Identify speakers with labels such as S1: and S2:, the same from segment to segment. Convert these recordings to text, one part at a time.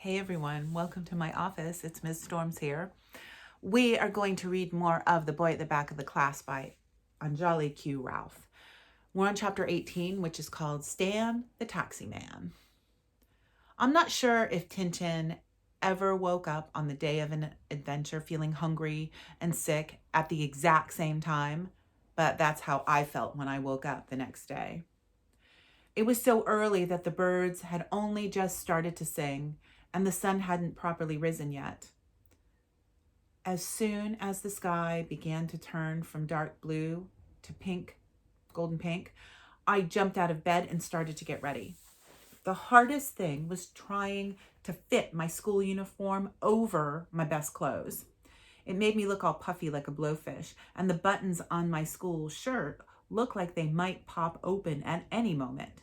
S1: Hey everyone, welcome to my office. It's Ms. Storms here. We are going to read more of The Boy at the Back of the Class by Onjali Q. Rauf. We're on chapter 18, which is called Stan the Taxi Man. I'm not sure if Tintin ever woke up on the day of an adventure feeling hungry and sick at the exact same time, but that's how I felt when I woke up the next day. It was so early that the birds had only just started to sing, and the sun hadn't properly risen yet. As soon as the sky began to turn from dark blue to pink, golden pink, I jumped out of bed and started to get ready. The hardest thing was trying to fit my school uniform over my best clothes. It made me look all puffy like a blowfish, and the buttons on my school shirt looked like they might pop open at any moment.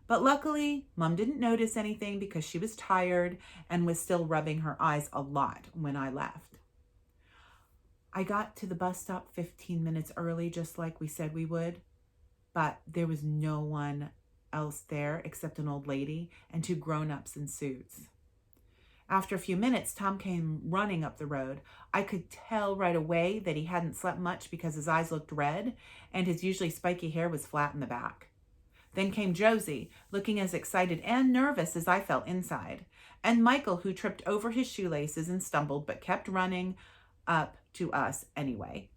S1: But luckily, Mom didn't notice anything because she was tired and was still rubbing her eyes a lot when I left. I got to the bus stop 15 minutes early, just like we said we would, but there was no one else there except an old lady and two grown-ups in suits. After a few minutes, Tom came running up the road. I could tell right away that he hadn't slept much because his eyes looked red and his usually spiky hair was flat in the back. Then came Josie, looking as excited and nervous as I felt inside, and Michael, who tripped over his shoelaces and stumbled but kept running up to us anyway.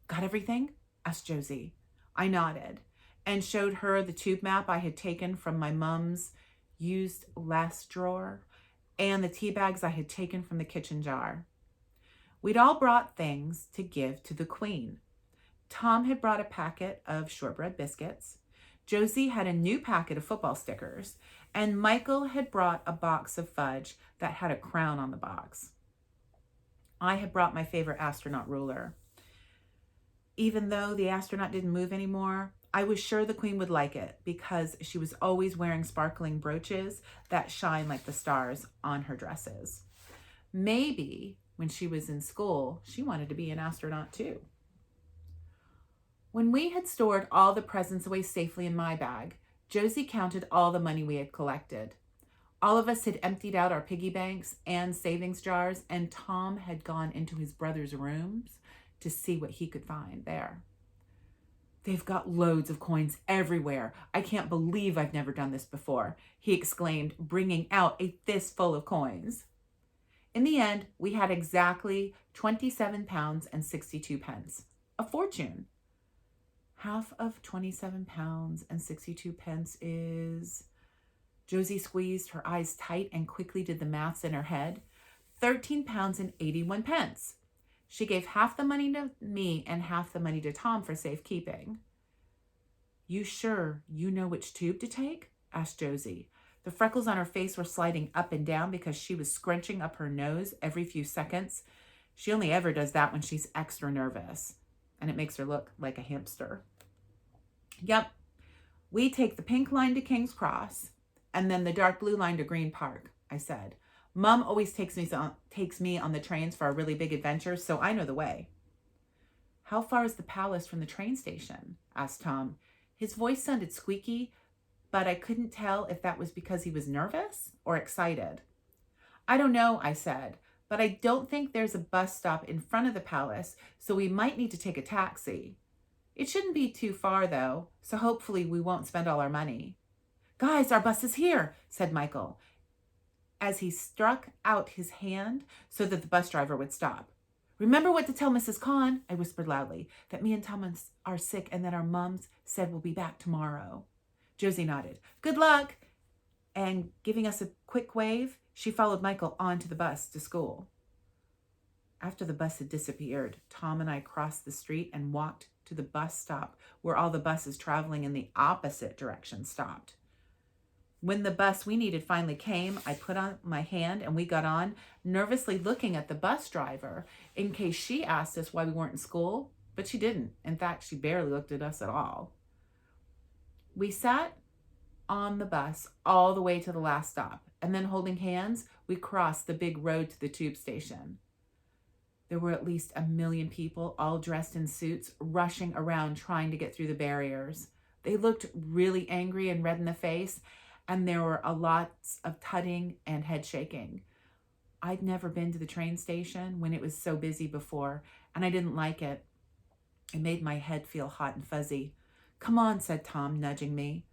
S1: "Got everything?" asked Josie. I nodded and showed her the tube map I had taken from my mom's used last drawer and the tea bags I had taken from the kitchen jar. We'd all brought things to give to the Queen. Tom had brought a packet of shortbread biscuits. Josie had a new packet of football stickers, and Michael had brought a box of fudge that had a crown on the box. I had brought my favorite astronaut ruler. Even though the astronaut didn't move anymore, I was sure the Queen would like it because she was always wearing sparkling brooches that shine like the stars on her dresses. Maybe when she was in school, she wanted to be an astronaut too. When we had stored all the presents away safely in my bag, Josie counted all the money we had collected. All of us had emptied out our piggy banks and savings jars, and Tom had gone into his brother's rooms to see what he could find there. "They've got loads of coins everywhere. I can't believe I've never done this before," he exclaimed, bringing out a fistful of coins. In the end, we had exactly 27 pounds and 62 pence. A fortune. Half of 27 pounds and 62 pence is... Josie squeezed her eyes tight and quickly did the maths in her head. 13 pounds and 81 pence. She gave half the money to me and half the money to Tom for safekeeping. "You sure you know which tube to take?" asked Josie. The freckles on her face were sliding up and down because she was scrunching up her nose every few seconds. She only ever does that when she's extra nervous, and it makes her look like a hamster. "Yep, we take the pink line to King's Cross and then the dark blue line to Green Park," I said. "Mom always takes me on the trains for a really big adventure, so I know the way." "How far is the palace from the train station?" asked Tom. His voice sounded squeaky, but I couldn't tell if that was because he was nervous or excited. "I don't know," I said, "but I don't think there's a bus stop in front of the palace, so we might need to take a taxi. It shouldn't be too far, though, so hopefully we won't spend all our money." "Guys, our bus is here," said Michael, as he struck out his hand so that the bus driver would stop. "Remember what to tell Mrs. Kahn," I whispered loudly, "that me and Thomas are sick and that our mums said we'll be back tomorrow." Josie nodded. "Good luck." And giving us a quick wave, she followed Michael onto the bus to school. After the bus had disappeared, Tom and I crossed the street and walked to the bus stop where all the buses traveling in the opposite direction stopped. When the bus we needed finally came, I put on my hand and we got on, nervously looking at the bus driver in case she asked us why we weren't in school, but she didn't. In fact, she barely looked at us at all. We sat on the bus all the way to the last stop, and then holding hands, we crossed the big road to the tube station. There were at least 1 million people, all dressed in suits, rushing around trying to get through the barriers. They looked really angry and red in the face, and there were a lots of tutting and head shaking. I'd never been to the train station when it was so busy before, and I didn't like it. It made my head feel hot and fuzzy. Come on, said Tom, nudging me.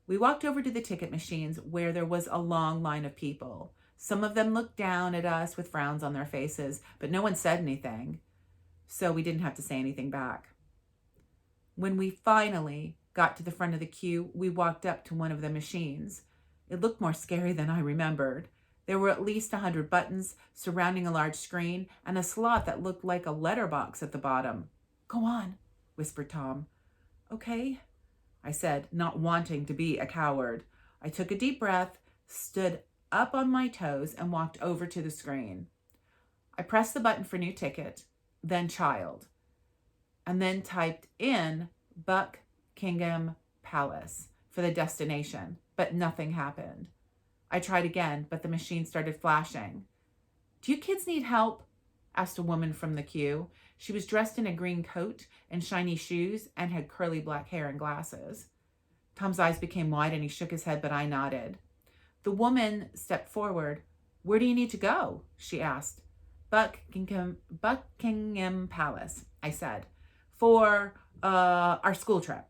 S1: We walked over to the ticket machines where there was a long line of people. Some of them looked down at us with frowns on their faces, but no one said anything, so we didn't have to say anything back. When we finally got to the front of the queue, we walked up to one of the machines. It looked more scary than I remembered. There were at least 100 buttons surrounding a large screen and a slot that looked like a letterbox at the bottom. Go on, whispered Tom. Okay, I said, not wanting to be a coward. I took a deep breath, stood up on my toes, and walked over to the screen. I pressed the button for new ticket, then child, and then typed in Buckingham Palace for the destination, but nothing happened. I tried again, but the machine started flashing. Do you kids need help? Asked a woman from the queue. She was dressed in a green coat and shiny shoes and had curly black hair and glasses. Tom's eyes became wide and he shook his head, but I nodded. The woman stepped forward. Where do you need to go? She asked. Buckingham Palace, I said, for our school trip.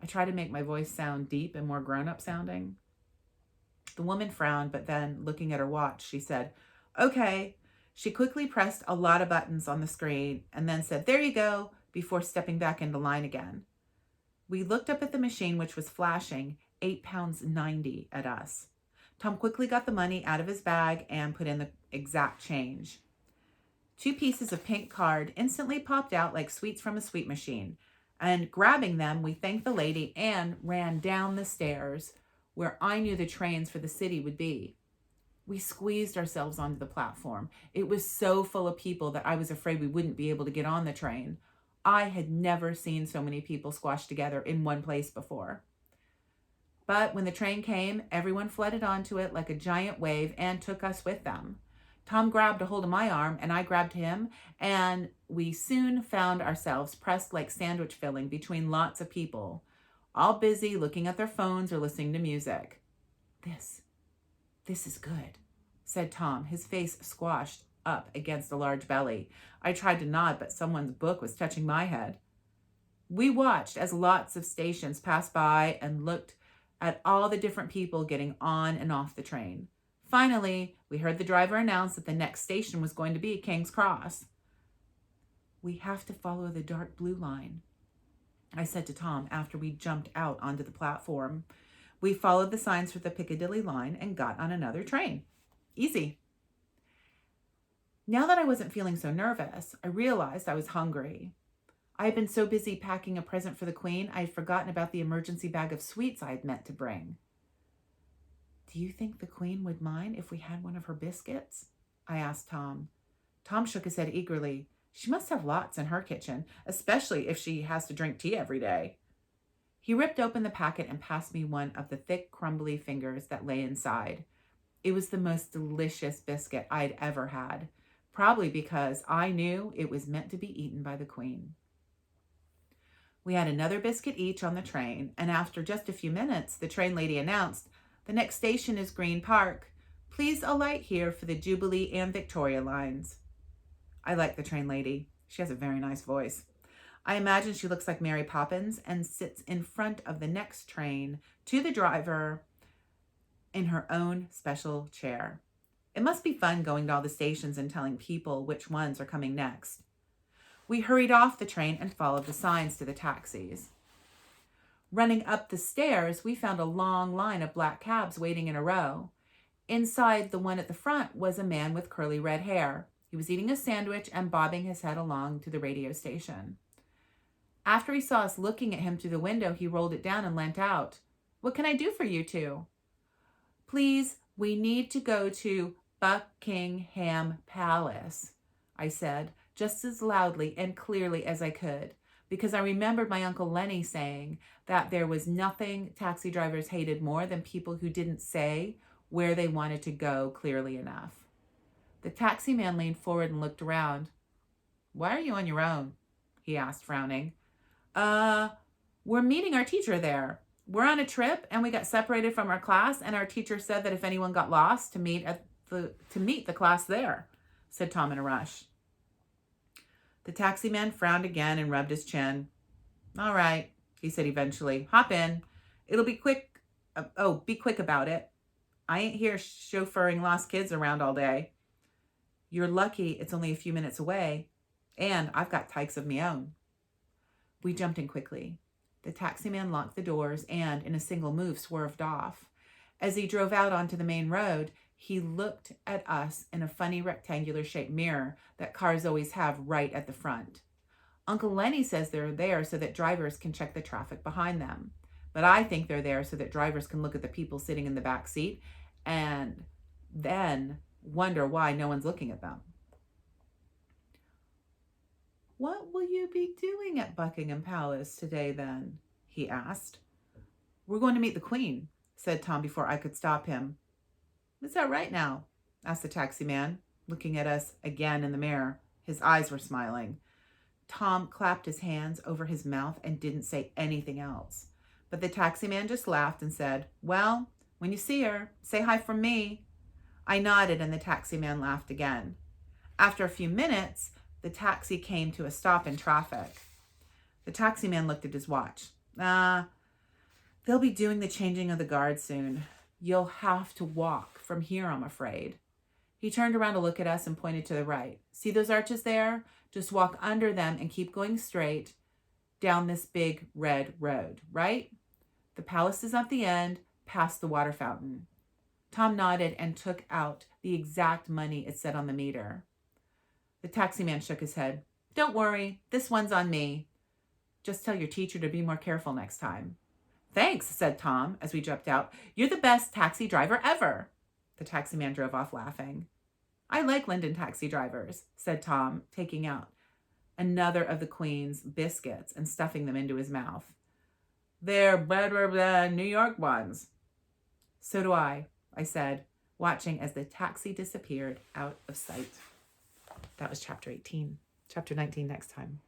S1: I tried to make my voice sound deep and more grown-up sounding. The woman frowned, but then, looking at her watch, she said, okay. She quickly pressed a lot of buttons on the screen and then said, there you go, before stepping back into line again. We looked up at the machine, which was flashing £8.90 at us. Tom quickly got the money out of his bag and put in the exact change. 2 pieces of pink card instantly popped out like sweets from a sweet machine, and grabbing them, we thanked the lady and ran down the stairs where I knew the trains for the city would be. We squeezed ourselves onto the platform. It was so full of people that I was afraid we wouldn't be able to get on the train. I had never seen so many people squashed together in one place before. But when the train came, everyone flooded onto it like a giant wave and took us with them. Tom grabbed a hold of my arm and I grabbed him, and we soon found ourselves pressed like sandwich filling between lots of people, all busy looking at their phones or listening to music. This is good, said Tom, his face squashed up against a large belly. I tried to nod, but someone's book was touching my head. We watched as lots of stations passed by and looked at all the different people getting on and off the train. Finally, we heard the driver announce that the next station was going to be King's Cross. We have to follow the dark blue line, I said to Tom after we jumped out onto the platform. We followed the signs for the Piccadilly Line and got on another train. Easy. Now that I wasn't feeling so nervous, I realized I was hungry. I had been so busy packing a present for the Queen, I had forgotten about the emergency bag of sweets I had meant to bring. Do you think the Queen would mind if we had one of her biscuits? I asked Tom. Tom shook his head eagerly. She must have lots in her kitchen, especially if she has to drink tea every day. He ripped open the packet and passed me one of the thick, crumbly fingers that lay inside. It was the most delicious biscuit I'd ever had, probably because I knew it was meant to be eaten by the Queen. We had another biscuit each on the train, and after just a few minutes, the train lady announced, the next station is Green Park. Please alight here for the Jubilee and Victoria lines. I like the train lady. She has a very nice voice. I imagine she looks like Mary Poppins and sits in front of the next train to the driver in her own special chair. It must be fun going to all the stations and telling people which ones are coming next. We hurried off the train and followed the signs to the taxis. Running up the stairs, we found a long line of black cabs waiting in a row. Inside the one at the front was a man with curly red hair. He was eating a sandwich and bobbing his head along to the radio station. After he saw us looking at him through the window, he rolled it down and leant out. What can I do for you two? Please, we need to go to Buckingham Palace, I said, just as loudly and clearly as I could, because I remembered my Uncle Lenny saying that there was nothing taxi drivers hated more than people who didn't say where they wanted to go clearly enough. The taxi man leaned forward and looked around. Why are you on your own? He asked, frowning. We're meeting our teacher there. We're on a trip and we got separated from our class, and our teacher said that if anyone got lost to meet at meet the class there, said Tom in a rush. The taxi man frowned again and rubbed his chin. All right, he said eventually. Hop in. It'll be quick. Be quick about it. I ain't here chauffeuring lost kids around all day. You're lucky it's only a few minutes away, and I've got tykes of me own. We jumped in quickly. The taxi man locked the doors and, in a single move, swerved off. As he drove out onto the main road, he looked at us in a funny rectangular-shaped mirror that cars always have right at the front. Uncle Lenny says they're there so that drivers can check the traffic behind them. But I think they're there so that drivers can look at the people sitting in the back seat and then wonder why no one's looking at them. What will you be doing at Buckingham Palace today, then? He asked. We're going to meet the Queen, said Tom before I could stop him. Is that right now? Asked the taxi man, looking at us again in the mirror. His eyes were smiling. Tom clapped his hands over his mouth and didn't say anything else. But the taxi man just laughed and said, well, when you see her, say hi from me. I nodded and the taxi man laughed again. After a few minutes, the taxi came to a stop in traffic. The taxi man looked at his watch. They'll be doing the changing of the guard soon. You'll have to walk from here, I'm afraid. He turned around to look at us and pointed to the right. See those arches there? Just walk under them and keep going straight down this big red road, right? The palace is at the end, past the water fountain. Tom nodded and took out the exact money it said on the meter. The taxi man shook his head. Don't worry, this one's on me. Just tell your teacher to be more careful next time. Thanks, said Tom as we jumped out. You're the best taxi driver ever. The taxi man drove off laughing. I like London taxi drivers, said Tom, taking out another of the Queen's biscuits and stuffing them into his mouth. They're New York ones. So do I said, watching as the taxi disappeared out of sight. That was chapter 18. Chapter 19 next time.